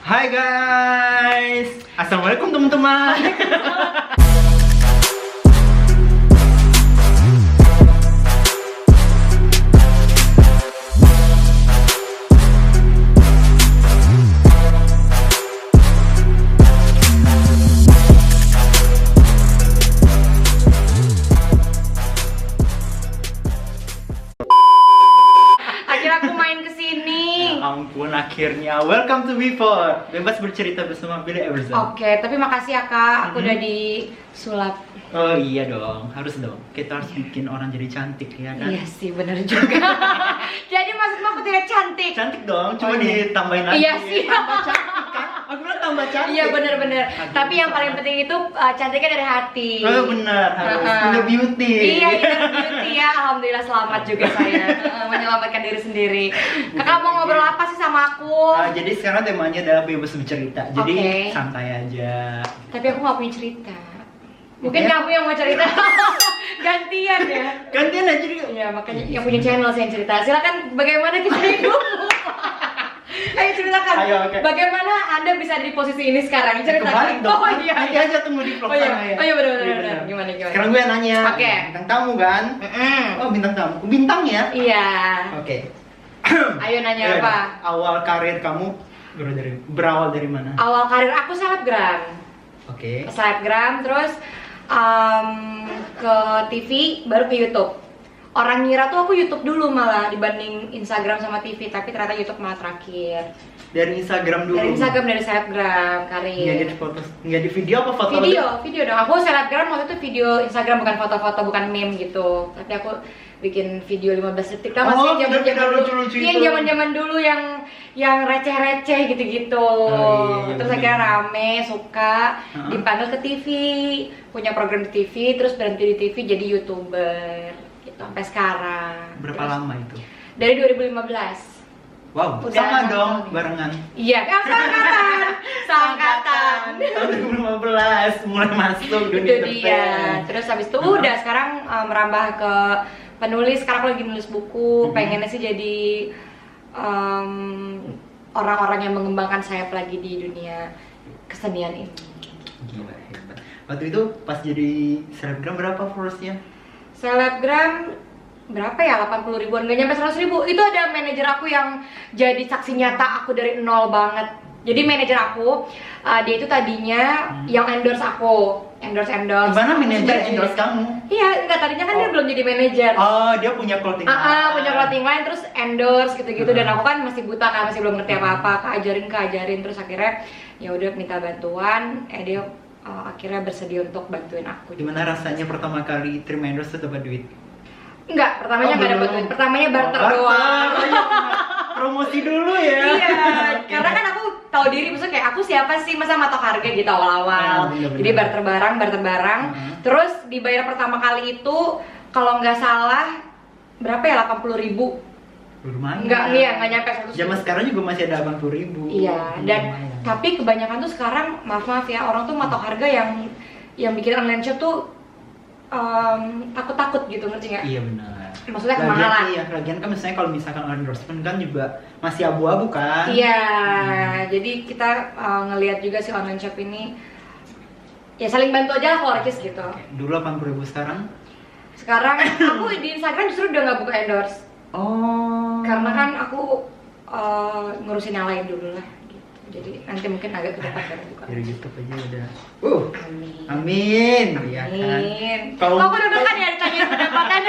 Hai guys, assalamualaikum teman-teman. Akhirnya aku main kesini. Ampun, akhirnya welcome to Before. Bebas bercerita bersama Billy Everson. Oke, tapi makasih ya kak, aku udah disulap. Oh iya dong, harus dong. Kita harus bikin orang jadi cantik ya kan? Iya sih, bener juga. Jadi maksudmu aku tidak cantik? Cantik dong, cuma Oh, iya. ditambahin lagi. Iya sih. Tambah cantik kan? Aku bilang tambah cantik. Iya bener-bener. Aduh, Tapi yang salah. paling penting itu cantiknya dari hati. Oh benar, harus punya beauty. Iya, inner beauty ya. Alhamdulillah selamat juga saya menyelamatkan diri sendiri. Kakak mau ngobrol apa sih sama aku? Jadi sekarang temanya adalah bebas bercerita. Jadi Oke. santai aja. Tapi aku nggak punya cerita. Mungkin Oke. kamu yang mau cerita. Gantian ya. Gantian aja nih. Iya, makanya yang punya channel saya yang cerita. Silakan bagaimana kita hidupmu. Ayo ceritakan. Ayo, oke. Bagaimana Anda bisa di posisi ini sekarang? Ceritakan. Kebalik dong. Oh iya. Nanti aja tunggu di vlog Oh iya. sana ya. Oh iya benar Iya, benar. Gimana gimana? Sekarang gue yang nanya. Oke. Bintang tamu kan? Oh bintang tamu. Bintang ya? Iya. Oke. Ayo nanya Ya, apa? Awal karir kamu berawal dari mana? Awal karir aku selebgram. Oke. Selebgram terus ke TV baru ke YouTube. Orang ngira tuh aku YouTube dulu malah dibanding Instagram sama TV, tapi ternyata YouTube malah terakhir. Dari Instagram dulu. Dari Instagram, dari selebgram karir. Nggak di foto, nggak di video apa foto? Video dong. Aku selebgram waktu itu video Instagram, bukan foto-foto, bukan meme gitu. Tapi aku bikin video 15 detik lah, masih Oh, zaman-zaman video dulu. lucu-lucu Iya, itu. zaman-zaman dulu yang receh-receh gitu-gitu. Oh, iya, Terus bener. akhirnya rame, suka, Uh-huh. dipanggil ke TV, punya program di TV, terus berhenti di TV jadi YouTuber gitu sampai sekarang. Berapa Terus lama itu? Dari 2015. Wow, Udah sama 6 dong, tahun. barengan. Iya, kan seangkatan. Seangkatan. Tahun 2015 mulai masuk dunia Itu dia. entertain. Terus habis itu Uh-huh. udah sekarang merambah ke penulis. Sekarang aku lagi nulis buku. Pengennya sih jadi orang-orang yang mengembangkan sayap lagi di dunia kesenian ini. Gila, hebat. Waktu itu pas jadi selebgram berapa followersnya? Selebgram berapa ya? 80 ribuan, nggak nyampe 100 ribu. Itu ada manajer aku yang jadi saksi nyata aku dari nol banget. Jadi manajer aku, dia itu tadinya yang endorse aku, endorse. Gimana manajer Terus endorse kamu? Iya, enggak, tadinya kan dia Oh. belum jadi manajer. Oh, dia punya clothing Punya clothing line, terus endorse gitu-gitu. Dan aku kan masih buta kan, masih belum ngerti apa-apa. Keajarin, terus akhirnya ya udah minta bantuan. Dia akhirnya bersedia untuk bantuin aku. Gimana rasanya pertama kali terima endorse dapat duit? Enggak, pertamanya nggak belum. dapat duit. Pertamanya barter Oh, doang. Oh, iya, promosi dulu ya. Iya, Oke. karena kan aku tahu diri, maksudnya kayak aku siapa sih, masa matok harga gitu awal-awal. Bener-bener. Jadi barter barang. Terus dibayar pertama kali itu kalau nggak salah berapa ya, 80 ribu. Lumayan. Nggak nyampe 100 Zaman sekarang juga masih ada 80.000. Iya, dan Lumayan. tapi kebanyakan tuh sekarang maaf ya, orang tuh matok harga yang bikin online shop tuh takut-takut gitu, ngerti nggak? Iya benar. Maksudnya kemahalan. Iya, lagian kan misalnya kalau misalkan endorsement kan juga masih abu-abu kan. Iya, jadi kita ngelihat juga si online shop ini ya saling bantu aja lah kalau Rekis gitu. Dulu 80.000, sekarang? Sekarang aku di Instagram justru udah nggak buka endorse, Oh. karena kan aku ngurusin yang lain dulu lah gitu. Jadi nanti mungkin agak ke depan baru buka. Dari YouTube aja udah. Amin. Amin. Iya kan. Amin. Kau- Kok aku deg-degan ya ditanya pendapatan?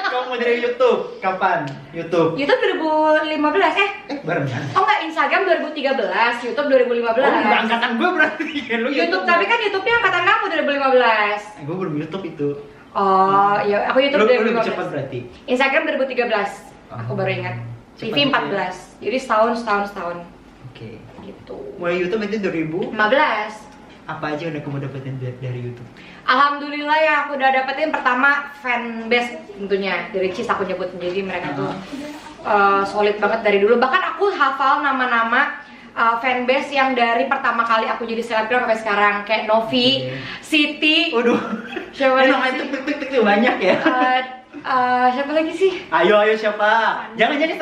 Kamu dari YouTube kapan? YouTube. YouTube 2015 Barengan. Oh enggak, Instagram 2013, YouTube 2015. Oh, udah angkatan gue berarti kan lu YouTube, tapi kan YouTube-nya angkatan kamu 2015. gue belum YouTube itu. Oh, iya, aku YouTube Lu lebih 2015. cepat berarti. Instagram 2013. Aku baru ingat. Cepat TV juga 14. Jadi setahun. Oke. Gitu. Mulai YouTube itu 2000. 15. Apa aja udah kamu dapetin dari YouTube? Alhamdulillah ya, aku udah dapetin pertama fanbase tentunya dari Cis aku nyebut. Jadi mereka tuh solid banget dari dulu. Bahkan aku hafal nama-nama fanbase yang dari pertama kali aku jadi selebgram sampai sekarang, kayak Novi, Oke. Siti, Waduh. siapa Ini lagi namanya sih? tuk banyak ya. Siapa lagi sih? Ayo siapa? Jangan kasih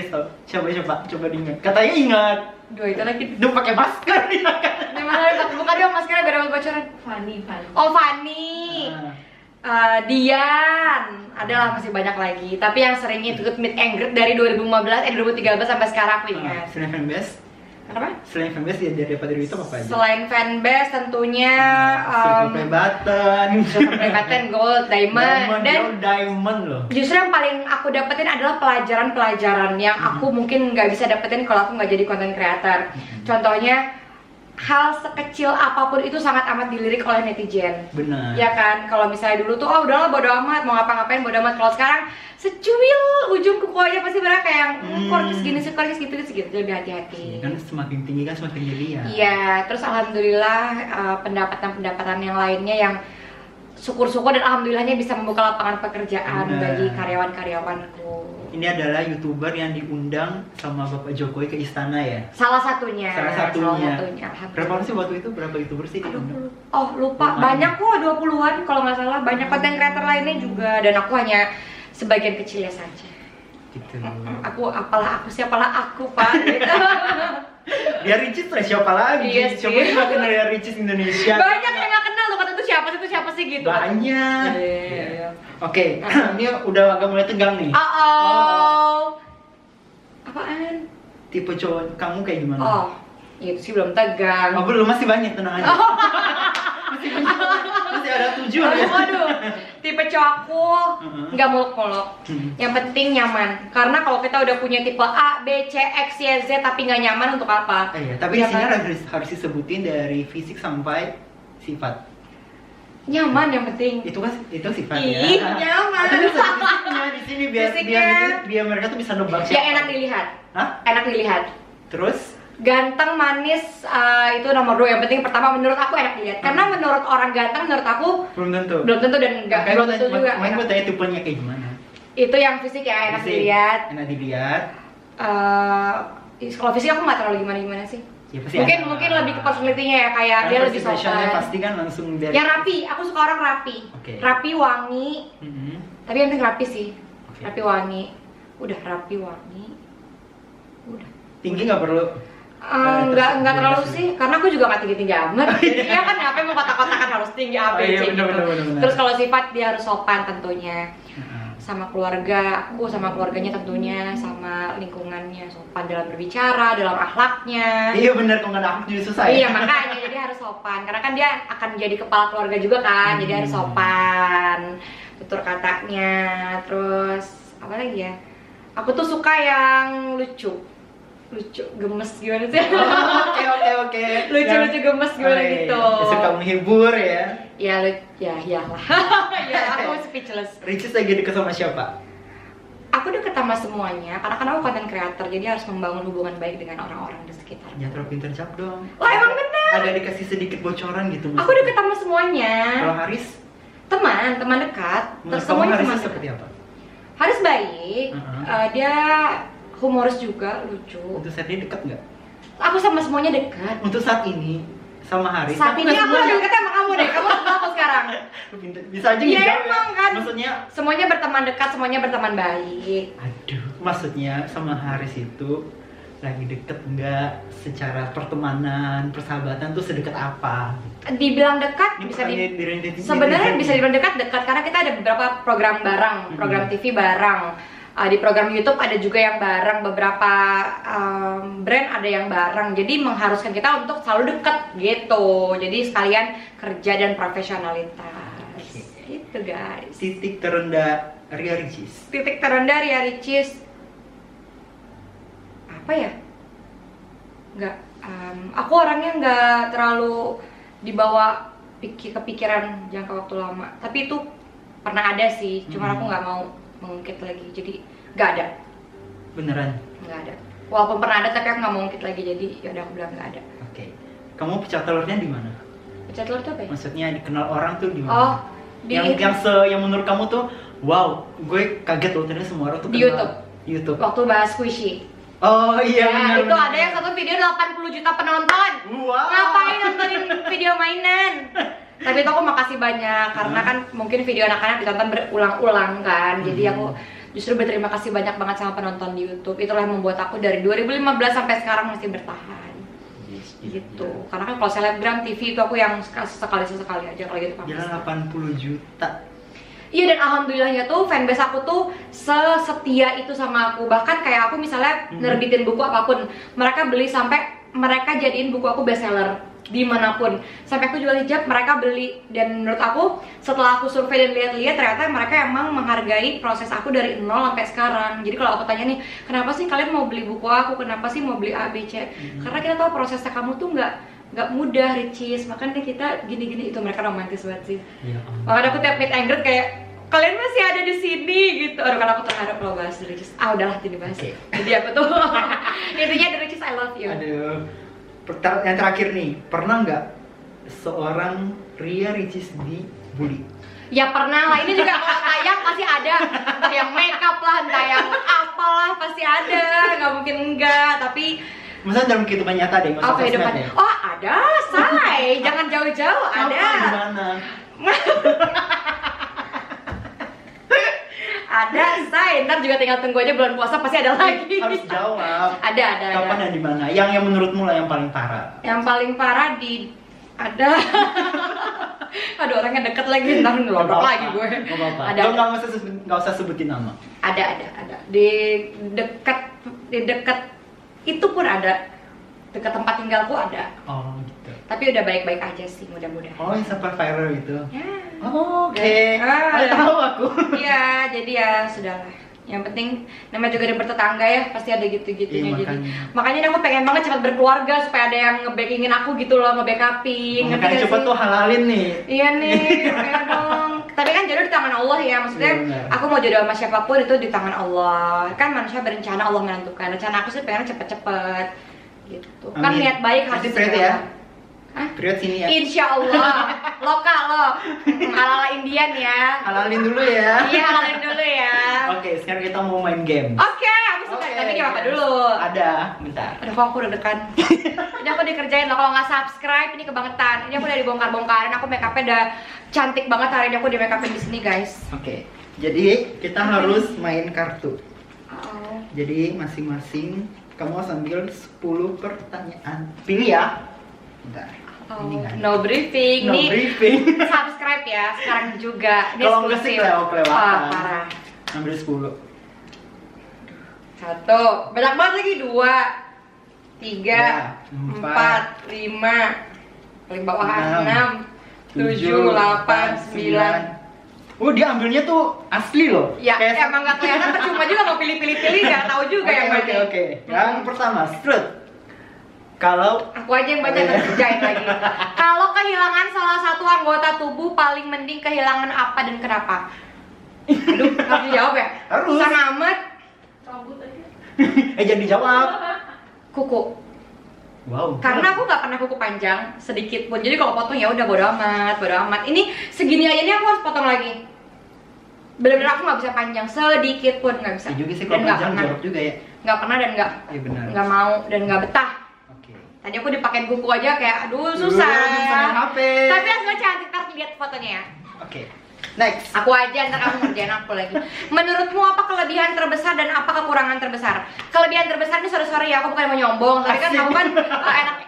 tau. Siapa? Coba diingat. Katanya ingat. Duh, itu lagi. Duh, pakai masker ya kan? Gimana? Buka dong maskernya biar dapat bocoran. Fanny. Oh, Fanny. Dian, adalah masih banyak lagi. Tapi yang sering ikut meet and greet dari 2013 sampai sekarang aku ingat. Selain fanbase? Kenapa? Selain fanbase ya daripada itu apa aja? Selain fanbase tentunya Silver button, Silver button, gold, diamond, dan diamond loh. justru yang paling aku dapetin adalah pelajaran-pelajaran yang aku mungkin nggak bisa dapetin kalau aku nggak jadi content creator. Contohnya, hal sekecil apapun itu sangat amat dilirik oleh netizen. Benar. Ya kan, kalau misalnya dulu tuh, oh udahlah bodo amat, mau ngapa-ngapain bodo amat. Kalau sekarang secuil ujung kuku aja pasti mereka kayak yang korkis gini sih, korkis gitu, lebih hati-hati. Kan semakin tinggi kan semakin dilihat. Iya, terus alhamdulillah pendapatan-pendapatan yang lainnya yang syukur-syukur dan alhamdulillahnya bisa membuka lapangan pekerjaan bagi karyawan-karyawanku. Ini adalah YouTuber yang diundang sama Bapak Jokowi ke istana ya? Salah satunya. Berapa Alhamdulillah. orang sih waktu itu? Berapa YouTuber sih Aduh, diundang? lupa. Banyak kok, 20-an kalau nggak salah. Banyak content creator lainnya juga, dan aku hanya sebagian kecilnya saja. Gitu. Siapalah aku, Pak. Gitu. Dia Ricis lah, siapa lagi? Iya sih. Coba juga kenal ya Ricis Indonesia. Banyak yang nggak kenal loh, kata itu siapa sih gitu. Banyak. Iya. Oke, ini udah agak mulai tegang nih. Apaan? Tipe cowok kamu kayak gimana? Oh, itu sih belum tegang. Oh, belum, masih banyak, tenang aja. Masih ada tujuan ya. Waduh, tipe cowok aku nggak muluk-muluk. Yang penting nyaman. Karena kalau kita udah punya tipe A, B, C, X, Y, Z tapi nggak nyaman untuk apa? Iya, tapi Ya isinya kan? harus disebutin dari fisik sampai sifat. Nyaman yang penting. Itu sifat Ih, ya. nyaman. Tapi fisiknya di sini Fisiknya. biar mereka tuh bisa nebak Yang enak dilihat. Hah? Enak dilihat. Terus Ganteng, manis, itu nomor 2. Yang penting pertama menurut aku enak dilihat. Karena menurut orang ganteng, menurut aku belum tentu. belum tentu dan nggak Makanya belum tentu juga. Main gue tanya tipenya kayak gimana? Itu yang fisik ya enak Fisik. dilihat. Enak dilihat. Kalau fisik aku nggak terlalu gimana sih. Ya, pasti Mungkin lebih ke personality-nya ya, kayak dia lebih sopan. Pasti kan langsung dari Yang rapi, aku suka orang rapi. Oke. Rapi, wangi. Tapi yang penting rapi sih. Oke. Rapi, wangi. Udah rapi, wangi. Udah. Tinggi nggak perlu. Nggak terlalu sih, karena aku juga nggak tinggi-tinggi amat. Jadi ya kan apa yang mau kotak-kotakan harus tinggi apa Iya, gitu. bener. Terus kalau sifat dia harus sopan tentunya. Sama keluarga, aku sama keluarganya tentunya, sama lingkungannya, sopan dalam berbicara, dalam akhlaknya. Iya bener, kalau nggak ada aku juga susah ya. Iya makanya jadi harus sopan, karena kan dia akan jadi kepala keluarga juga kan, jadi harus sopan, tutur katanya. Terus apa lagi ya? Aku tuh suka yang lucu, gemes gimana sih? Oke. Lucu gemes gimana gitu. Suka menghibur ya. Ya iyalah. Ya aku speechless. Ricis lagi deket sama siapa? Aku deket sama semuanya, karena kan aku content creator, jadi harus membangun hubungan baik dengan orang-orang di sekitar. Jangan terlalu pintar jawab dong. Wah emang bener. Ada dikasih sedikit bocoran gitu. Aku deket sama semuanya. Kalau Haris? Teman dekat. Menurut kamu Semuanya Haris teman seperti dekat. apa? Haris baik. Dia humoris juga, lucu. Untuk saat ini dekat nggak? Aku sama semuanya dekat. Untuk saat ini sama Haris. Saat ini nggak aku lebih dekat sama kamu deh. Kamu sama aku sekarang. Bisa aja Iya ngejawab emang kan. Maksudnya, Semuanya berteman dekat, semuanya berteman baik. aduh, maksudnya sama Haris itu lagi deket nggak secara pertemanan, persahabatan tuh sedekat apa? Dibilang dekat Ini bisa sebenarnya bisa dibilang dekat karena kita ada beberapa program bareng, program TV bareng. Di program YouTube ada juga yang bareng, beberapa brand ada yang bareng. Jadi mengharuskan kita untuk selalu dekat gitu. Jadi sekalian kerja dan profesionalitas. Gitu guys. Titik terendah Ria Ricis. Titik terendah Ria Ricis apa ya? Aku orangnya nggak terlalu dibawa kepikiran jangka waktu lama. Tapi itu pernah ada sih, cuma aku nggak mau mengungkit lagi, jadi nggak ada. Beneran? Nggak ada. Walaupun pernah ada, tapi aku nggak mau ungkit lagi, jadi ya udah aku bilang nggak ada. Oke. Kamu pecah telurnya di mana? Pecah telur tuh apa ya? Maksudnya dikenal orang tuh di mana? Oh, yang menurut kamu tuh, wow, gue kaget loh ternyata semua orang tuh di kenal. YouTube. Waktu bahas squishy. Oh iya Ya, itu benar. ada yang satu video 80 juta penonton. Wow. Ngapain nontonin video mainan? Tapi itu aku makasih banyak karena kan mungkin video anak-anak ditonton berulang-ulang kan. Jadi aku justru berterima kasih banyak banget sama penonton di YouTube. Itulah yang membuat aku dari 2015 sampai sekarang masih bertahan. Gitu. Karena kan kalau selebgram TV itu aku yang sekali aja kalau gitu. Jalan 80 juta. Iya, dan alhamdulillahnya tuh fanbase aku tuh sesetia itu sama aku. Bahkan kayak aku misalnya nerbitin buku apapun, mereka beli sampai mereka jadiin buku aku bestseller dimanapun. Sampai aku jual hijab, mereka beli. Dan menurut aku setelah aku survei dan lihat-lihat, ternyata mereka emang menghargai proses aku dari nol sampai sekarang. Jadi kalau aku tanya nih, kenapa sih kalian mau beli buku aku, kenapa sih mau beli A, B, C? Karena kita tahu prosesnya kamu tuh nggak mudah, Ricis. Makanya kita gini-gini, itu mereka romantis banget sih. Makanya aku tiap meet and greet kayak, kalian masih ada di sini gitu. Aduh, kan aku terharu kalau bahas Ricis. Udahlah, jadi bahas. Jadi aku tuh intinya dari Ricis, I love you. Aduh. Yang terakhir nih, pernah nggak seorang Ria Ricis dibully? Ya pernah lah, ini juga kalau tayang pasti ada. Entah yang makeup lah, entah yang apalah, pasti ada. Nggak mungkin enggak, tapi Masa dalam kehidupan nyata deh, masa kehidupan. sosmed ya? Oh ada, say. Jangan jauh-jauh, ada. Gimana? Ada, say. Ntar juga tinggal tunggu aja bulan puasa pasti ada lagi. Harus jawab. Ada. Kapan dan di mana? Yang menurutmu lah yang paling parah? Yang paling parah ada. Aduh, orangnya deket lagi, ntar ngelodok lagi gue. Gak apa-apa. Ada. Nggak usah sebutin nama. Ada. Di dekat itu pun ada. Dekat tempat tinggalku ada. Oh gitu. Tapi udah baik-baik aja sih, mudah-mudahan. Oh, yang sempat viral itu. Ya. Oh, oke. Ah, Tahu aku. Iya, jadi ya sudahlah. Yang penting namanya juga ada bertetangga ya, pasti ada gitu-gitunya. Iya, jadi makanya aku pengen banget cepat berkeluarga supaya ada yang nge-backingin aku gitu loh, nge-backupin. Makanya cepet tuh halalin nih. Iya nih, kayak dong. Tapi kan jodoh di tangan Allah ya, maksudnya Iya, aku mau jodoh sama siapapun itu di tangan Allah. Kan manusia berencana, Allah menentukan. Rencana aku sih pengen cepet-cepet gitu. Kan Amin. niat baik harus Pasti period ya? Hah? Period sini ya? Insya Allah, lokal lo, ala-ala Indian ya. Halalin dulu ya. Iya, halalin dulu ya. Oke, sekarang kita mau main game. Oke, aku suka. Oke. Tapi gak apa dulu. Ada, bentar. Aduh, kok aku deg-degan. Ini aku dikerjain loh, kalau nggak subscribe ini kebangetan. Ini aku udah dibongkar-bongkarin, aku make upnya udah cantik banget hari ini, aku di make upin di sini guys. Oke, jadi kita harus main kartu. Oh. Jadi masing-masing kamu sambil 10 pertanyaan. Pilih ya. Bentar. Oh, Ini kan. no briefing. No Nih, briefing. subscribe ya sekarang juga. Ini Kalau nggak sih eksklusif. kelewatan. Wah, parah. Ambil 10. 1, banyak banget lagi. 2, 3, 4, 5, paling bawah 6, 7, 8, 9. Oh, dia ambilnya tuh asli loh. Ya, emang nggak kelihatan, percuma juga mau pilih-pilih, nggak tahu juga yang mana. Oke. Yang pertama, strut. Kalau Aku aja yang baca dan kerjain lagi. Kalau kehilangan salah satu anggota tubuh, paling mending kehilangan apa dan kenapa? Aduh, harus dijawab ya? Harus. Sama amat. jangan dijawab. Kuku. Wow. Karena aku nggak pernah kuku panjang sedikit pun. Jadi kalau potong ya udah bodo amat, bodo amat. Ini segini aja nih aku harus potong lagi. Bener-bener aku nggak bisa panjang sedikit pun, nggak bisa. Ya juga sih Dan kalau nggak panjang pernah. jorok juga ya. Nggak pernah dan Iya benar. nggak mau dan nggak betah. Oke. Tadi aku dipakein kuku aja kayak aduh susah. Bisa main HP. Tapi hasilnya cantik, ntar lihat fotonya ya. Oke. Next. Aku aja, ntar kamu ngerjain aku lagi. Menurutmu apa kelebihan terbesar dan apa kekurangan terbesar? Kelebihan terbesar ini sorry ya, aku bukan mau nyombong, tapi kan Asik. kamu kan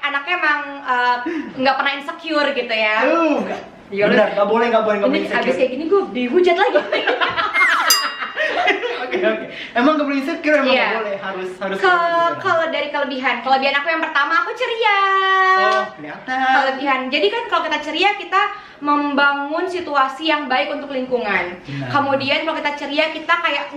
anaknya emang nggak pernah insecure gitu ya. Ya udah. Benar, nggak boleh Ini abis kayak gini gue dihujat lagi. Oke. Emang nggak boleh insecure, emang Iya. nggak boleh, harus. Kalau dari kelebihan aku yang pertama aku ceria. Oh, kelihatan. Kelebihan. Jadi kan kalau kita ceria kita membangun situasi yang baik untuk lingkungan. Benar. Kemudian kalau kita ceria kita kayak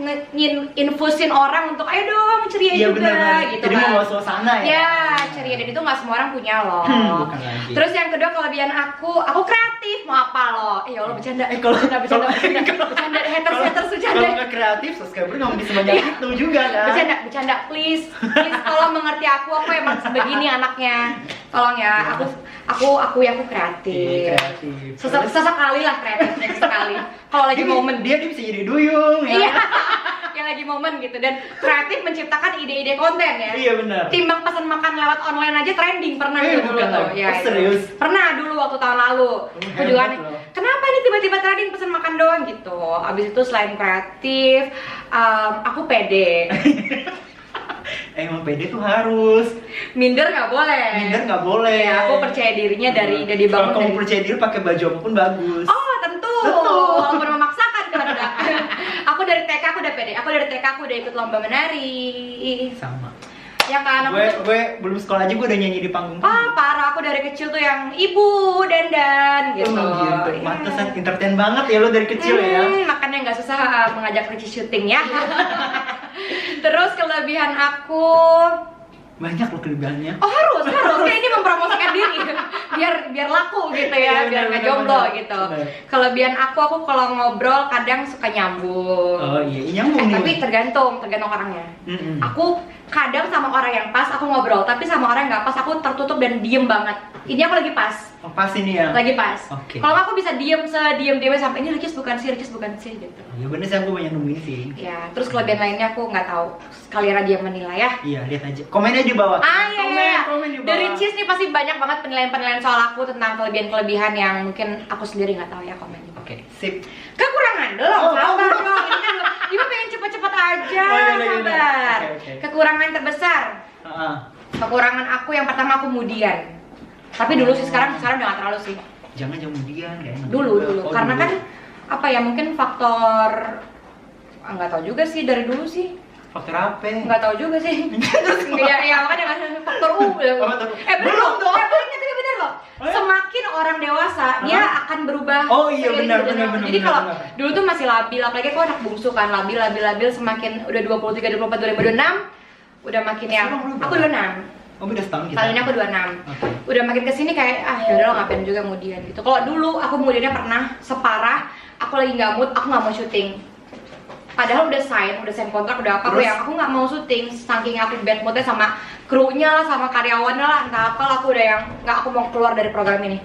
infusin orang untuk ayo dong ceria Iya juga benar. gitu Jadi kan. membawa suasana ya. Ya, ceria dan itu nggak semua orang punya loh. Bukan lagi. Terus yang kedua kelebihan aku kreatif. Mau apa loh? Ya Allah bercanda. Kalau bercanda haters bercanda. Kalau nggak kreatif, subscriber nggak mungkin sebanyak itu juga kan. Bercanda, please tolong mengerti aku emang sebegini anaknya. Tolong ya, aku kreatif. Iya, kreatif. Sesekali lah kreatifnya, sesekali. Kalau lagi momen dia bisa jadi duyung ya. Iya. yang lagi momen gitu, dan kreatif menciptakan ide-ide konten ya. Iya benar. Timbang pesan makan lewat online aja trending pernah dulu bukan tuh. lagi. Ya, Oh, itu. serius? Pernah dulu waktu tahun lalu. Aku juga hebat aneh, loh. kenapa ini tiba-tiba trending pesan makan doang gitu. Abis itu selain kreatif, aku pede. Emang pede tuh harus. Minder nggak boleh. Minder nggak boleh. Ya, aku percaya dirinya dari Kalau dibangun kamu dari. percaya diri pakai baju apapun bagus. Oh tentu. Betul. Walaupun memaksakan kan ada. Aku dari TK aku udah pede. Aku dari TK aku udah ikut lomba menari. Sama. Ya kan aku tuh- Gue belum sekolah aja gue udah nyanyi di panggung. parah, aku dari kecil tuh yang ibu dandan gitu. Oh, gitu. Iya. Mantesan entertain banget ya lo dari kecil ya. Makanya nggak susah mengajak Ricci syuting ya. Terus kelebihan aku, Banyak lo kelebihannya. oh harus kayak ini mempromosikan diri biar laku gitu Iya, ya, biar benar, nggak benar, jomblo benar. gitu. Benar. Kelebihan aku kalau ngobrol kadang suka nyambung. Oh iya, nyambung nih. Tapi tergantung orangnya. Mm-mm. Aku kadang sama orang yang pas aku ngobrol, tapi sama orang yang nggak pas aku tertutup dan diem banget. Ini aku lagi pas. Oh, pas ini ya. Lagi pas. Oke. Kalau nggak aku bisa diem sampai ini Ricis bukan sih gitu. Ya bener sih, aku banyak nungguin sih. Ya, terus kelebihan lainnya aku nggak tahu. Kalian aja yang menilai ya. Iya, lihat aja. Komen aja di bawah. Iya. Komen di bawah. Dari Ricis nih pasti banyak banget penilaian-penilaian soal aku tentang kelebihan-kelebihan yang mungkin aku sendiri nggak tahu ya, komen. Oke, sip. Kekurangan dong, Oh, sabar oh. dong. Ini kan ini pengen cepet-cepet aja, Oh, yaudah, yaudah. sabar. Oke. Kekurangan terbesar. Heeh. Kekurangan aku yang pertama aku kemudian. Tapi dulu sih, sekarang udah nggak terlalu sih. Jangan kemudian kayak Dulu Oh, karena dulu. kan apa ya, mungkin faktor nggak tahu juga sih dari dulu sih. faktor apa? Nggak tahu juga sih. ya makanya kan faktor ya. Oh, faktor U. Bener Belum loh. dong. Bener loh. Oh, ya? Semakin orang dewasa, dia akan berubah. Oh, iya, seiring benar, berjalannya benar, waktu. Jadi benar, kalau benar. dulu tuh masih labil, apalagi aku anak bungsu kan, labil, semakin udah 23, 24, 2026 udah makin yang Sekarang berubah? aku 26. Oh, beda setahun kita. Tahun ini aku 26. Oke. Udah makin kesini kayak yaudah lo ngapain juga kemudian gitu. Kalau dulu aku kemudiannya pernah separah aku lagi nggak mood, aku nggak mau syuting. Padahal udah sign kontrak, udah apa, Terus? ya aku nggak mau syuting, saking aku bad moodnya sama krunya lah, sama karyawannya lah, entah apa lah, aku udah yang nggak, aku mau keluar dari program ini.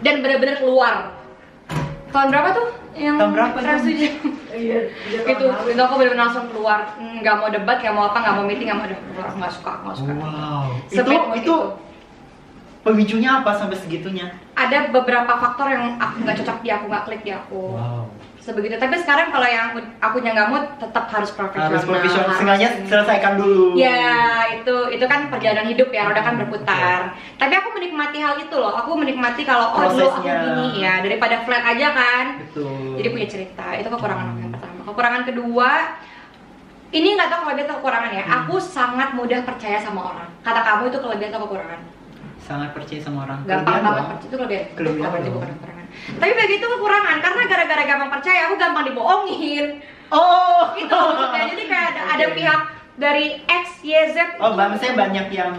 Dan bener-bener keluar. Tahun berapa tuh? Yang Tahun berapa tuh? Iya, itu aku bener-bener langsung keluar, nggak mau debat, nggak mau apa, nggak mau meeting, nggak mau, udah keluar, aku nggak suka. Wow. Sebab Itu pemicunya apa sampai segitunya? Ada beberapa faktor yang aku nggak cocok di aku, nggak klik di aku. Wow. Sebegitu. Tapi sekarang kalau yang aku nggak mood, tetap harus profesional. Harus profesional. harus- Sengaja selesaikan dulu. Ya, itu kan perjalanan hidup ya, roda kan berputar. Tapi aku menikmati hal itu loh. Aku menikmati kalau dulu aku Prosesnya. gini ya, daripada flat aja kan. Betul. Jadi punya cerita. Itu kekurangan aku yang pertama. Kekurangan kedua, ini nggak tahu kelebihan atau kekurangan ya. Aku sangat mudah percaya sama orang. Kata kamu itu kelebihan atau kekurangan? Sangat percaya sama orang. Gampang Kelebihan banget dong. percaya, itu kelebihan. Kelebihan Berarti dong. bukan kekurangan. Tapi begitu kekurangan, karena gara-gara gampang percaya, aku gampang dibohongin. Oh. Gitu maksudnya. Jadi kayak ada Oke. pihak dari X, Y, Z. Oh, maksudnya banyak yang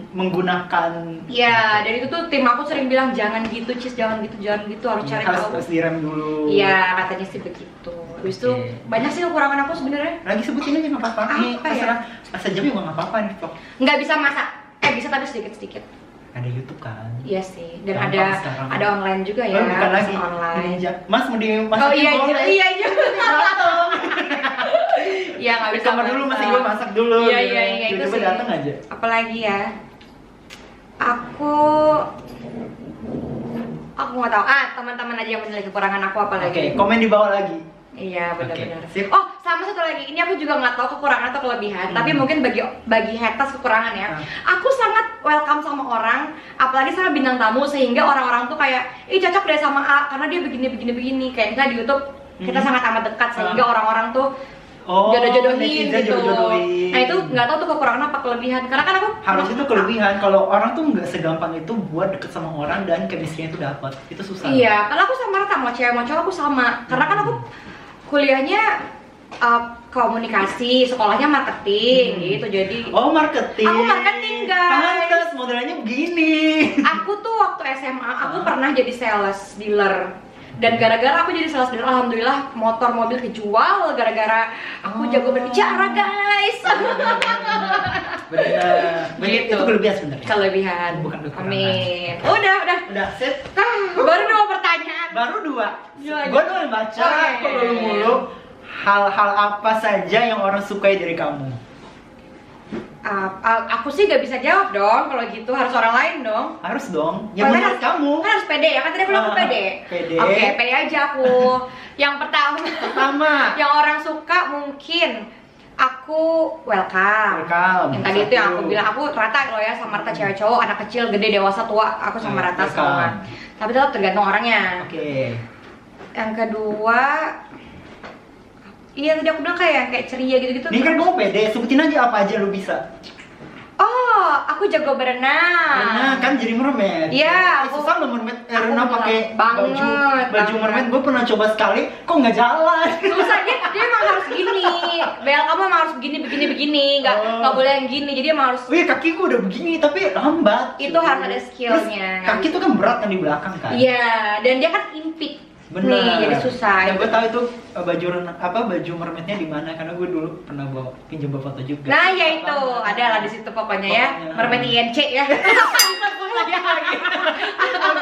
menggunakan. Ya, dan itu tuh tim aku sering bilang jangan gitu, Cis, jangan gitu, harus cari tahu. harus direm dulu. Iya, katanya sih begitu. Habis itu Oke. banyak sih kekurangan aku sebenarnya. Lagi sebutin aja nggak apa-apa. Ini Apa ya? terserah. Sejam juga nggak apa-apa nih vlog. Nggak bisa masak. Bisa tapi sedikit-sedikit. Ada YouTube kan. Iya sih. Dan Gampang sekarang. ada online juga ya. Oh, bukan lagi. pesan online. Ninja. Mas mau dimasukin Oh iya, boleh? iya Iya, nggak Di bisa. kamar dulu masih gue masak dulu. Iya, gitu. iya, iya, itu Tiba-tiba sih. datang aja. Apalagi ya? Aku nggak tahu. Teman-teman aja yang menilai kekurangan aku Oke, apalagi. komen di bawah lagi. Iya, benar-benar. Oke, sip. Oh, sama satu lagi. Ini aku juga nggak tahu kekurangan atau kelebihan, tapi mungkin bagi haters kekurangan ya. Aku sangat welcome sama orang, apalagi sama bintang tamu, sehingga orang-orang tuh kayak, ih cocok deh sama A karena dia begini. Kayak misalnya di YouTube kita sangat amat dekat, sehingga orang-orang tuh jodoh-jodohin netizen gitu. jodoh-jodohin. Nah itu nggak tahu tuh kekurangan apa kelebihan. Karena kan aku Harus itu kelebihan. Kalau orang tuh nggak segampang itu buat deket sama orang dan chemistry-nya itu dapat. Itu susah. Iya, kalau aku sama rata, mau cewek mau cowok aku sama. Karena kan aku kuliahnya komunikasi, sekolahnya marketing gitu. Jadi Oh, marketing. Aku marketing, guys. Pantes modelnya begini. aku tuh waktu SMA aku pernah jadi sales dealer. Dan gara-gara aku jadi sales dealer, alhamdulillah motor mobil kejual gara-gara aku jago berbicara, guys. Benar. Gitu. Itu kelebihan sebenarnya. Kelebihan. Bukan kekurangan. Amin. Udah. Udah set. Baru 2 pertanyaan. Baru 2. Gila, Gue doang yang baca. Oke. Kok lu mulu? hal-hal apa saja yang orang sukai dari kamu? Aku sih gak bisa jawab dong kalau gitu, harus orang lain dong. Harus dong. Ya Kan menurut harus- kamu. Kan harus pede ya, kan tadi aku bilang aku pede. Pede. Oke, pede aja aku. Yang Pertama. yang orang suka mungkin aku welcome. Yang tadi itu yang aku bilang, aku rata loh ya sama rata cewek cowok, anak kecil, gede, dewasa, tua, aku sama rata Welcome. semua. Tapi tetap tergantung orangnya. Oke. Yang kedua, iya tadi aku bilang kayak ceria gitu-gitu. Ini kan kamu pede, sebutin aja apa aja lu bisa. Oh, aku jago berenang. Karena kan jadi mermaid. Iya, aku- susah loh mermaid aku renang bilang, pakai banget, baju banget. mermaid. Gue pernah coba sekali, kok nggak jalan. Susah, dia emang harus gini. Bel kamu emang harus begini, nggak boleh yang gini. Jadi emang harus Wih, kaki gue udah begini tapi lambat. Itu harus ada skillnya. Terus, kaki tuh kan berat kan di belakang kan. iya, dan dia kan impit. Benar. Nih, jadi susah. Dan gue tahu itu baju mermaidnya di mana karena gue dulu pernah bawa pinjam bawa foto juga. Nah, ya itu, ada lah di situ pokoknya ya. Pokoknya. Mermaid INC ya.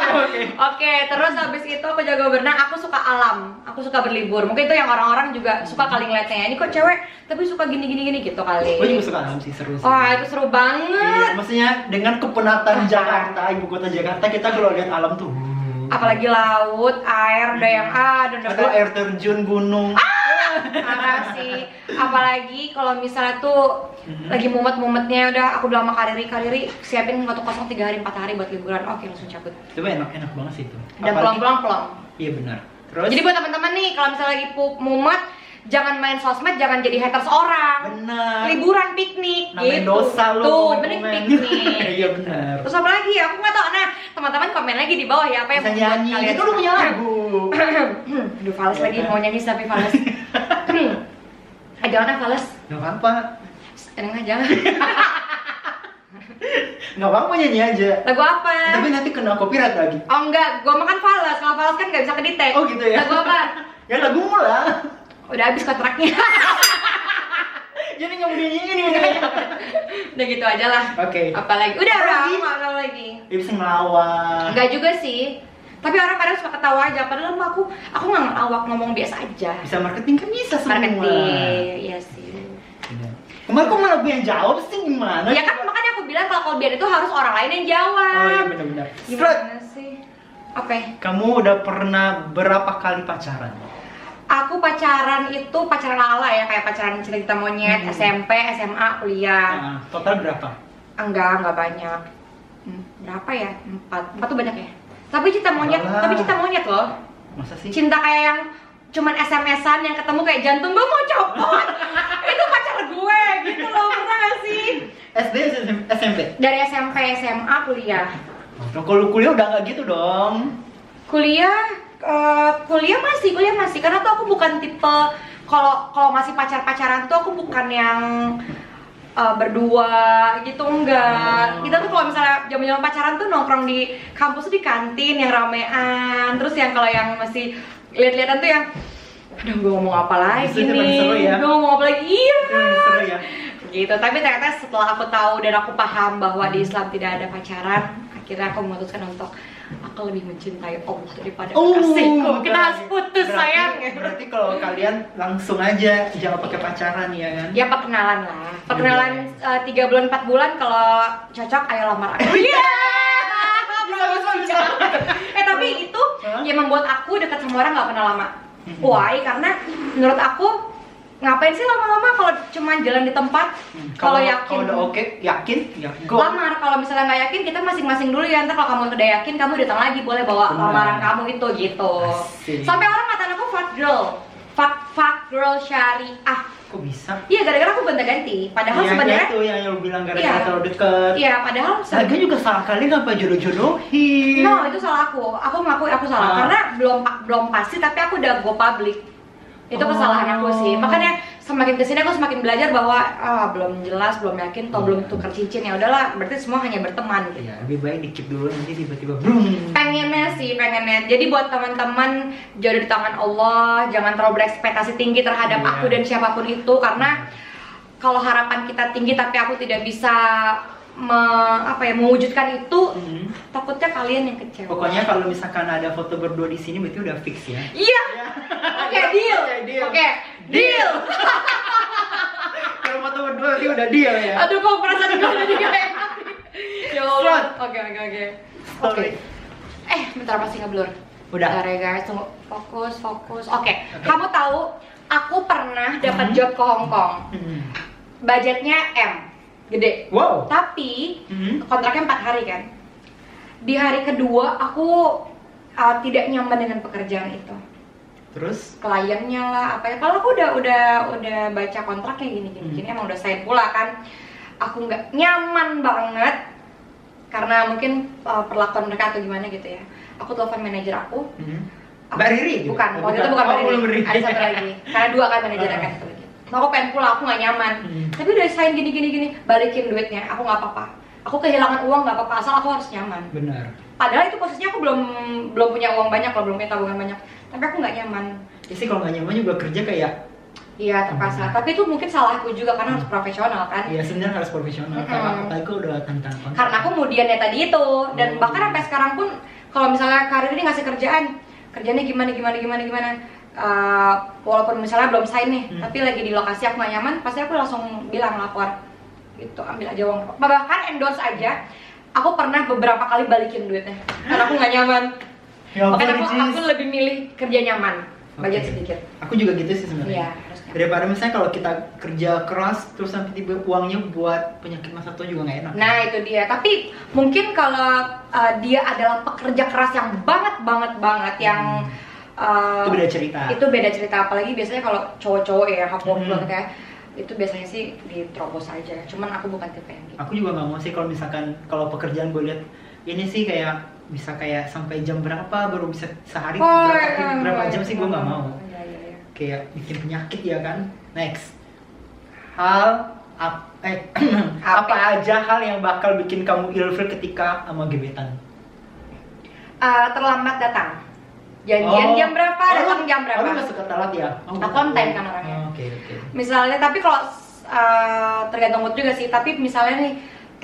Oke. Oke, terus habis itu aku jago berenang, aku suka alam, aku suka berlibur. Mungkin itu yang orang-orang juga suka kali ngeliatnya. Ini kok cewek tapi suka gini gitu kali. Gue juga suka alam sih, seru sih. Wah, itu seru Iya, banget. maksudnya dengan kepenatan Jakarta, ibu kota Jakarta, kita kalau lihat alam tuh. Apalagi laut, air, udah yang dan Atau air terjun gunung. parah sih. Apalagi kalau misalnya tuh lagi mumet-mumetnya, udah aku bilang sama Kariri siapin waktu kosong 3 hari 4 hari buat liburan. Oke, langsung cabut. Itu enak banget sih itu. Dan pulang-pulang plong. Iya benar. Terus Jadi buat teman-teman nih, kalau misalnya lagi mumet, jangan main sosmed, jangan jadi haters orang. benar. Liburan piknik Namanya gitu. dosa lu. Tuh, komen-komen. mending piknik. Iya benar. Terus apa lagi ya? Aku nggak tahu. Nah, teman-teman komen lagi di bawah ya apa yang Bisa membuat nyanyi, kalian itu lu punya lagu. Aduh, Fales Ya lagi kan? mau nyanyi tapi Fales. Jangan ah, Fales. Gak apa-apa. Enggak, jangan. Gak apa-apa nyanyi aja. Lagu apa? Tapi nanti kena copyright lagi. Oh enggak, gua makan Fales. Kalau Fales kan nggak bisa kedetek. Oh gitu ya. Lagu apa? Ya lagumu lah. Udah habis kontraknya. Jadi nggak mau dinyanyiin ini. Udah gitu aja lah. Oke. Apalagi? Udah, Apa lagi? aku nggak tahu lagi. Dia bisa ngelawak. Enggak juga sih. Tapi orang kadang suka ketawa aja. Padahal aku nggak ngelawak, ngomong biasa aja. Bisa marketing kan bisa semua. Marketing, iya sih. Iya. Kemarin kok malah gue yang jawab sih gimana? Ya kan makanya aku bilang kalau kelebihan itu harus orang lain yang jawab. Oh iya benar-benar. Strat, Gimana sih? Apa? kamu udah pernah berapa kali pacaran? Aku pacaran itu pacaran ala ya, kayak pacaran cinta monyet, SMP, SMA, kuliah. Nah, total berapa? Enggak banyak. Berapa ya? 4 tuh banyak ya. Tapi cinta monyet, Alah. tapi cinta monyet loh. Masa sih? Cinta kayak yang cuman SMS-an yang ketemu kayak jantung gue mau copot. Itu pacar gue gitu loh, pernah gak sih? SD, SMP? Dari SMP, SMA, kuliah. Nah, kalau kuliah udah nggak gitu dong. Kuliah masih karena tuh aku bukan tipe kalau masih pacaran tuh aku bukan yang berdua gitu, enggak. Kita tuh kalau misalnya zaman pacaran tuh nongkrong di kampus tuh di kantin yang ramean, terus yang kalau yang masih lihat-lihatan tuh yang aduh gue ngomong apa lagi Maksudnya pada seru nih, ya? gue ngomong apa lagi, iya Seru ya. gitu. Tapi ternyata setelah aku tahu dan aku paham bahwa di Islam tidak ada pacaran, akhirnya aku memutuskan untuk aku lebih mencintai Allah daripada kekasihku. Kita harus putus sayang. Berarti kalau kalian langsung aja jangan pakai pacaran ya kan? Ya perkenalan lah. Perkenalan 3 bulan 4 bulan, kalau cocok ayo lamar aku. Iya. Bisa. Tapi itu yang membuat aku dekat sama orang nggak pernah lama. Why? Karena menurut aku ngapain sih lama-lama kalau cuma jalan di tempat? Kalau yakin, kalau udah oke, yakin, ya go. lamar. Kalau misalnya nggak yakin, kita masing-masing dulu ya. Ntar kalau kamu udah yakin, kamu datang lagi, boleh bawa Benar. lamaran kamu itu gitu. Asik. Sampai orang ngatain aku fuck girl syariah. Kok bisa? Iya, gara-gara aku gonta-ganti. Padahal sebenarnya itu yang lu bilang gara-gara Iya. terlalu deket. iya, padahal Laga juga salah kali ngapa jodoh-jodohin. no, itu salah aku. Aku ngakui aku salah karena belum pasti, tapi aku udah go public. Itu kesalahan aku sih. Makanya semakin kesini aku semakin belajar bahwa belum jelas, belum yakin, atau belum tukar cincin, ya udahlah, berarti semua hanya berteman gitu. Iya, lebih baik dikit dulu nanti tiba-tiba brum. Pengennya. Jadi buat teman-teman, jodoh di tangan Allah, jangan terlalu berekspektasi tinggi terhadap Iya. aku dan siapapun itu, karena kalau harapan kita tinggi tapi aku tidak bisa mewujudkan itu, takutnya kalian yang kecewa. Pokoknya kalau misalkan ada foto berdua di sini berarti udah fix ya. Iya. Oke, deal. Oke, deal. Kalau foto berdua berarti udah deal ya. Aduh, kok perasaan gue jadi gak enak. Ya Allah. Slot. Oke. Story. Bentar masih ngeblur. Udah. Bentar ya guys, tunggu. Fokus. Oke. Kamu tahu, aku pernah dapat job ke Hong Kong. Budgetnya M, gede. Wow. Tapi kontraknya 4 hari kan. Di hari kedua aku tidak nyaman dengan pekerjaan itu. Terus? Kliennya lah, apa ya? Kalau aku udah baca kontraknya gini, emang udah sign pula kan. Aku nggak nyaman banget karena mungkin perlakuan mereka atau gimana gitu ya. Aku telepon manajer aku. Mbak Riri? Bukan, waktu itu bukan Mbak Riri. Ada satu lagi. Karena 2 kan manajer kan satu lagi. Nah, aku pengen pulang, aku nggak nyaman. Tapi udah sign gini, balikin duitnya. Aku nggak apa-apa. Aku kehilangan uang nggak apa-apa, asal aku harus nyaman. Benar. Padahal itu posisinya aku belum punya uang banyak, belum punya tabungan banyak. Tapi aku nggak nyaman. Ya sih kalau nggak nyaman juga kerja kayak. Iya, terpaksa. Tapi itu mungkin salahku juga karena harus profesional kan. Iya, sebenarnya harus profesional. Karena apalagi udah tentang kontrak. Karena aku kemudian ya tadi itu, dan bahkan sampai sekarang pun kalau misalnya karir ini ngasih kerjanya gimana, walaupun misalnya belum sign nih, tapi lagi di lokasi aku nggak nyaman, pasti aku langsung bilang lapor, gitu, ambil aja uang. Bahkan endorse aja, aku pernah beberapa kali balikin duitnya, karena aku nggak nyaman. Ya, Makanya aku lebih milih kerja nyaman, budget sedikit. Aku juga gitu sih sebenarnya. Iya, harus nyaman. Daripada misalnya kalau kita kerja keras terus sampai tiba uangnya buat penyakit masa tua juga nggak enak. Nah itu dia. Tapi mungkin kalau dia adalah pekerja keras yang banget yang itu beda cerita. Itu beda cerita. Apalagi biasanya kalau cowok-cowok ya hard work banget ya. Itu biasanya sih diterobos aja. Cuman aku bukan tipe yang gitu. Aku juga nggak mau sih kalau misalkan kalau pekerjaan gue lihat ini sih kayak bisa kayak sampai jam berapa baru bisa sehari berapa jam sih gue nggak mau. Kayak bikin penyakit ya kan. Next, apa aja hal yang bakal bikin kamu ilfil ketika sama gebetan? Terlambat datang. Janjian jam berapa, datang jam berapa? Aku nggak suka telat ya. Aku on time kan orangnya. Oke. Misalnya, tapi kalau tergantung mood juga sih. Tapi misalnya nih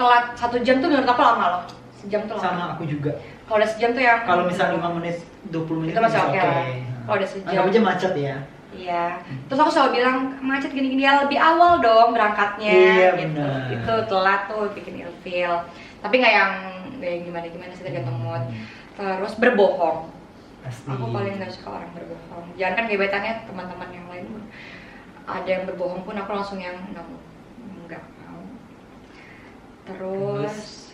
telat 1 jam tuh menurut aku lama loh. Sejam tuh lama. Sama aku juga. Kalau udah sejam tuh yang kalau misalnya 5 menit, 20 menit itu masih oke lah. Kalau udah sejam. Anggap aja macet ya. Iya. Terus aku selalu bilang macet gini-gini ya lebih awal dong berangkatnya. Iya, gitu. benar. Itu telat tuh bikin ilfil. Tapi nggak yang gimana sih tergantung mood. Terus berbohong. Pasti. Aku paling nggak suka orang berbohong. Jangan kan gebetannya teman-teman yang lain ada yang berbohong pun aku langsung yang nggak mau. Terus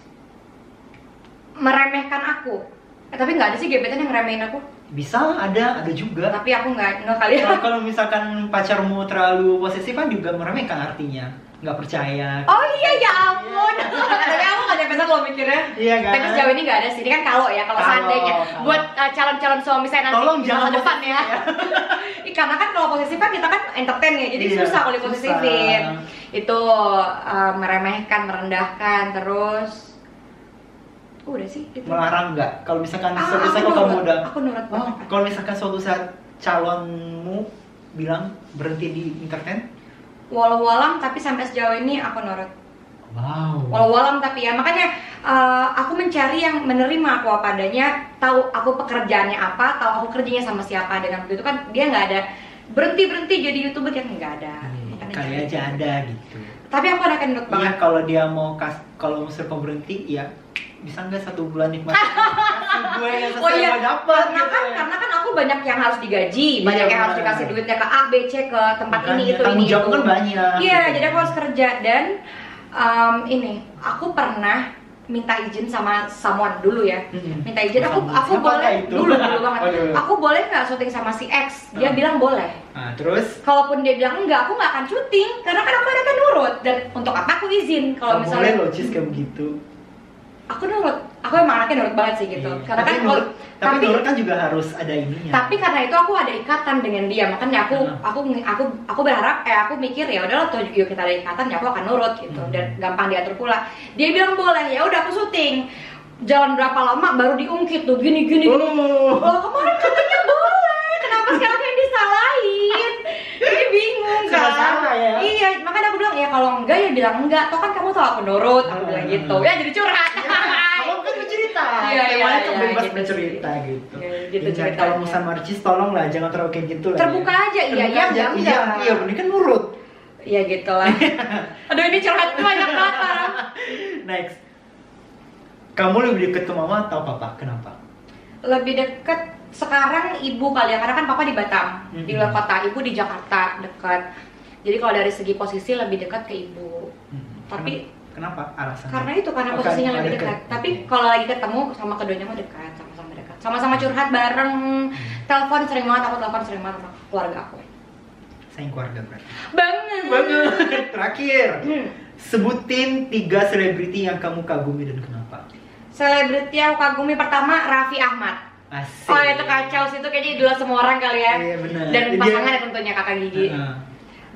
meremehkan aku. Tapi nggak ada sih gebetan yang ngeremehin aku. Bisa, ada juga. Tapi aku nggak kali ya. Kalau misalkan pacarmu terlalu posesif kan juga meremehkan artinya, nggak percaya. Oh iya ya ampun. Tapi aku nggak nyampe lo mikirnya. Iya kan? Tapi sejauh ini nggak ada sih. Ini kan kalau seandainya buat calon-calon suami saya nanti tolong di jangan masa depan ya. Karena kan kalau posesif kan kita kan entertain ya, jadi susah kalau diposesifin. Itu meremehkan, merendahkan, terus udah sih gitu. Melarang nggak? Kalau misalkan suatu saat kamu udah nurut banget. Kalau misalkan suatu saat calonmu bilang berhenti di entertain, walau-walam tapi sampai sejauh ini aku nurut. Wow. Walau-walam tapi ya makanya aku mencari yang menerima aku apa adanya, tahu aku pekerjaannya apa, tahu aku kerjanya sama siapa. Dengan begitu kan dia nggak ada berhenti jadi YouTuber kan nggak ada. Kali aja ada gitu. Tapi aku akan nurut banget. Iya, kalau dia mau kalau musuh kamu berhenti ya bisa nggak 1 bulan nikmati gue yang sesuai dapat karena kan aku banyak yang harus digaji, banyak yang harus dikasih duitnya ke A, B, C, ke tempat ini itu tanggung jawab kan banyak. Iya, jadi aku harus kerja dan ini aku pernah minta izin sama someone dulu ya. Minta izin aku boleh dulu banget. Aku boleh nggak syuting sama si X? Dia bilang boleh. Nah, terus kalaupun dia bilang enggak, aku nggak akan syuting karena kan aku akan nurut. Dan untuk apa aku izin kalau misalnya boleh locis kayak begitu. Aku emang anaknya nurut banget sih gitu. Karena kan tapi nurut kan juga harus ada ininya. Tapi karena itu aku ada ikatan dengan dia, makanya aku berharap aku mikir ya udahlah tuh yuk kita ada ikatan ya aku akan nurut gitu dan gampang diatur pula. Dia bilang boleh, ya udah aku syuting. Jalan berapa lama baru diungkit tuh gini. Oh, kemarin katanya boleh, kenapa sekarang yang disalahin? Jadi bingung kan? Salah ya? Iya, makanya aku bilang ya kalau enggak ya bilang enggak. Toh kan kamu tahu aku nurut, aku bilang gitu. Ya jadi curhat. Kamu kan bercerita. Iya. bebas gitu bercerita sih. gitu. Ya, gitu Ingat, ceritanya. kalau mau sama Ricis tolong lah jangan terlalu kayak gitu lah. Terbuka aja, iya, Terbuka iya, aja. enggak. Iya, ini kan nurut. Ya gitu lah. Aduh ini curhat banyak banget orang. Next. Kamu lebih dekat ke mama atau papa? Kenapa? Lebih deket sekarang ibu kali ya, karena kan papa di Batam, di luar kota, ibu di Jakarta dekat. Jadi kalau dari segi posisi lebih dekat ke ibu. Tapi kenapa alasannya? karena itu karena posisinya lebih dekat. Tapi kalau lagi ketemu sama keduanya mah dekat, sama-sama dekat. Sama-sama curhat bareng, telepon sering banget, aku telepon sering banget sama keluarga aku. Sayang keluarga berarti. Banget. Terakhir, sebutin 3 selebriti yang kamu kagumi dan kenapa? Selebriti yang aku kagumi pertama Raffi Ahmad. Asik. Oh itu kacau sih, itu kayaknya idola semua orang kali ya. Iya benar. Dan pasangannya tentunya kakak Gigi.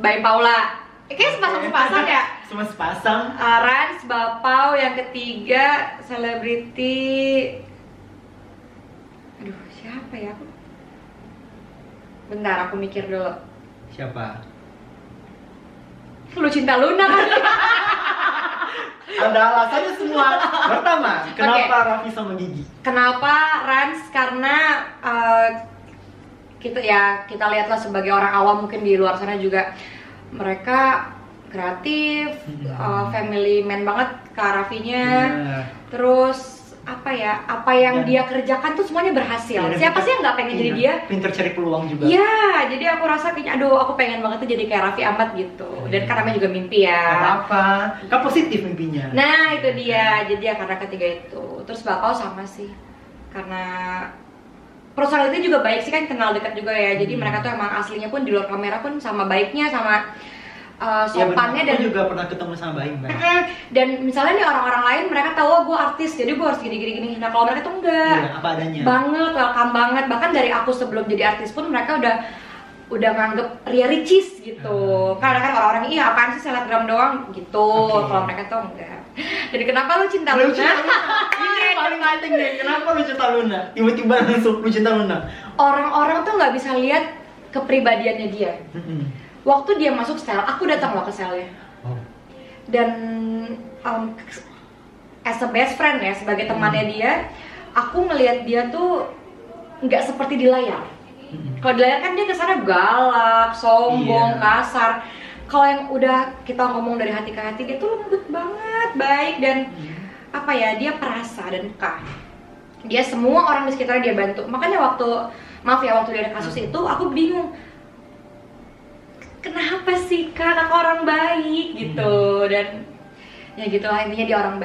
Baim Paula. Kayaknya sepasang-sepasang ya. Semua sepasang. Rans, Bapau, yang ketiga selebriti. Aduh siapa ya aku? Bentar aku mikir dulu. Siapa? Lu Cinta Luna kan? Ada alasannya semua. Pertama, kenapa Raffi sama Gigi? Kenapa Rans? Karena kita lihatlah sebagai orang awam mungkin di luar sana juga mereka kreatif, family man banget Kak Raffinya. Terus apa yang dia kerjakan tuh semuanya berhasil. Siapa sih yang nggak pengen jadi dia? Pinter cari peluang juga. Iya, jadi aku rasa kayaknya aku pengen banget tuh jadi kayak Raffi Ahmad gitu. Dan kan namanya juga mimpi ya. Apa-apa, kan positif mimpinya. Nah itu dia, jadi ya karena ketiga itu. Terus Bakau sama sih, karena personality juga baik sih, kan kenal dekat juga ya. Jadi mereka tuh emang aslinya pun di luar kamera pun sama baiknya, sama sopannya. Ya, dan juga pernah ketemu sama Baim. Dan misalnya nih orang-orang lain mereka tahu gue artis, jadi gue harus gini. Nah kalau mereka tuh enggak. Iya, apa adanya. Banget, welcome banget. Bahkan dari aku sebelum jadi artis pun mereka udah nganggep Ria Ricis gitu. Karena kan orang-orang iya apaan sih selebgram doang gitu. Kalau mereka tuh enggak. Jadi kenapa lu cinta Luna? Ini paling penting deh. Kenapa lu cinta Luna? Tiba-tiba langsung lu cinta Luna. Orang-orang tuh nggak bisa lihat kepribadiannya dia. Waktu dia masuk sel, aku datang loh ke selnya. Dan as a best friend ya, sebagai temannya dia, aku ngelihat dia tuh nggak seperti di layar. Kalau di layar kan dia kesana galak, sombong, kasar. Kalau yang udah kita ngomong dari hati ke hati, dia tuh lembut banget, baik, dan dia perasa dan peka. Dia semua orang di sekitarnya dia bantu. Makanya waktu dia ada kasus itu, aku bingung. Kenapa sih kakak orang baik gitu. Dan ya gitulah, intinya dia orang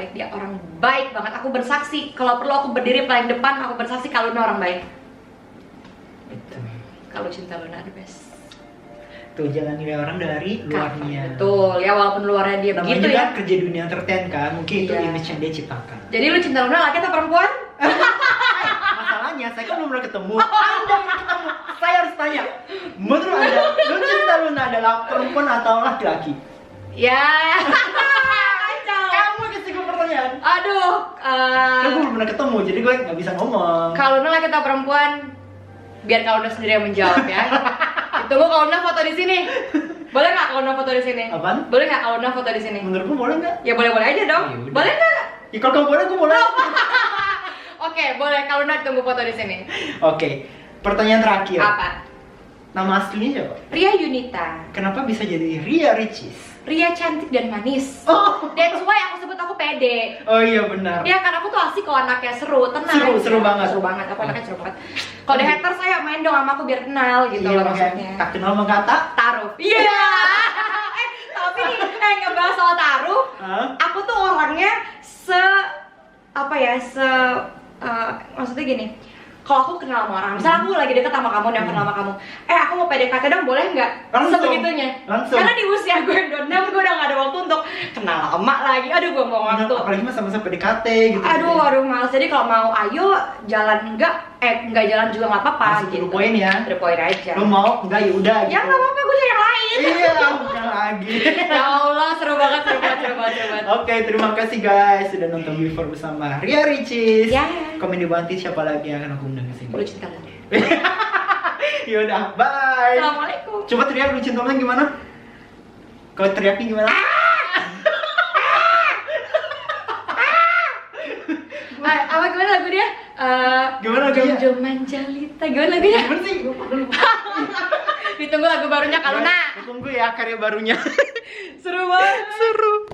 baik banget. Aku bersaksi, kalau perlu aku berdiri paling depan, aku bersaksi kalau Luna orang baik. Kalau cinta Luna the best. Tuh jangan nilai orang dari luarnya. Betul, ya walaupun luarnya dia namanya begitu juga ya. kerja dunia entertain kan, mungkin itu image yang dia ciptakan. Jadi lu cinta Luna laki atau perempuan? Masalahnya saya kan belum pernah ketemu. Anda pernah ketemu. Saya harus tanya. Menurut Anda, lu cinta Luna adalah perempuan atau laki-laki? Ya. Kamu kasih gue pertanyaan. Aduh. Kan gue belum pernah ketemu, jadi gue nggak bisa ngomong. Kalau Luna laki atau perempuan, biar kalau Luna sendiri yang menjawab ya. Tunggu kalau Luna foto di sini. Boleh nggak kalau Luna foto di sini? Apaan? Boleh nggak kalau Luna foto di sini? Menurutmu boleh nggak? Ya boleh-boleh aja dong. Yaudah. Boleh nggak? Ya kalau kamu boleh, gue boleh. Oke, boleh. Kalau Luna tunggu foto di sini. Oke. Pertanyaan terakhir. Apa? Nama aslinya siapa? Ria Yunita. Kenapa bisa jadi Ria Ricis? Ria cantik dan manis. Oh. That's why aku sebut aku pede. Oh iya benar. Ya kan aku tuh asik kalau anaknya seru, tenang. Seru banget. Seru banget. Aku anaknya seru banget. Kalau ada hater saya main dong sama aku biar kenal gitu loh maksudnya. Tak kenal maka tak Taruh. Iya. Tapi ngebahas soal taruh, aku tuh orangnya maksudnya gini. Kalau aku kenal sama orang, misalnya aku lagi deket sama kamu, nelfon sama kamu, aku mau PDKT dong, boleh nggak? Langsung. Sebegitunya. Langsung. Karena di usia gue yang 26, gue udah nggak ada waktu untuk kenal lama lagi. Aduh, gue mau waktu. Apalagi mah sama-sama PDKT gitu. Aduh, males. Jadi kalau mau ayo jalan nggak jalan juga nggak apa-apa. Masih Gitu. to the point ya. To the point aja. Lo mau enggak ya udah gitu. Ya nggak apa-apa, gue cari yang lain. Iya, bukan lagi. Ya Allah, seru banget. Oke, terima kasih guys sudah nonton Before bersama Ria Ricis. Ya. Komen di bawah nanti siapa lagi yang akan aku undang ke sini. Lu cinta Luna. Yaudah, bye. Assalamualaikum. Coba teriak lu cinta Luna gimana? Kalau teriaknya gimana? Apa gimana lagu dia? Gimana lagunya? Jom-jom manjalita. Gimana lagunya? Gimana sih? Ditunggu lagu barunya Kaluna. Tunggu ya karya barunya. Seru banget. Seru.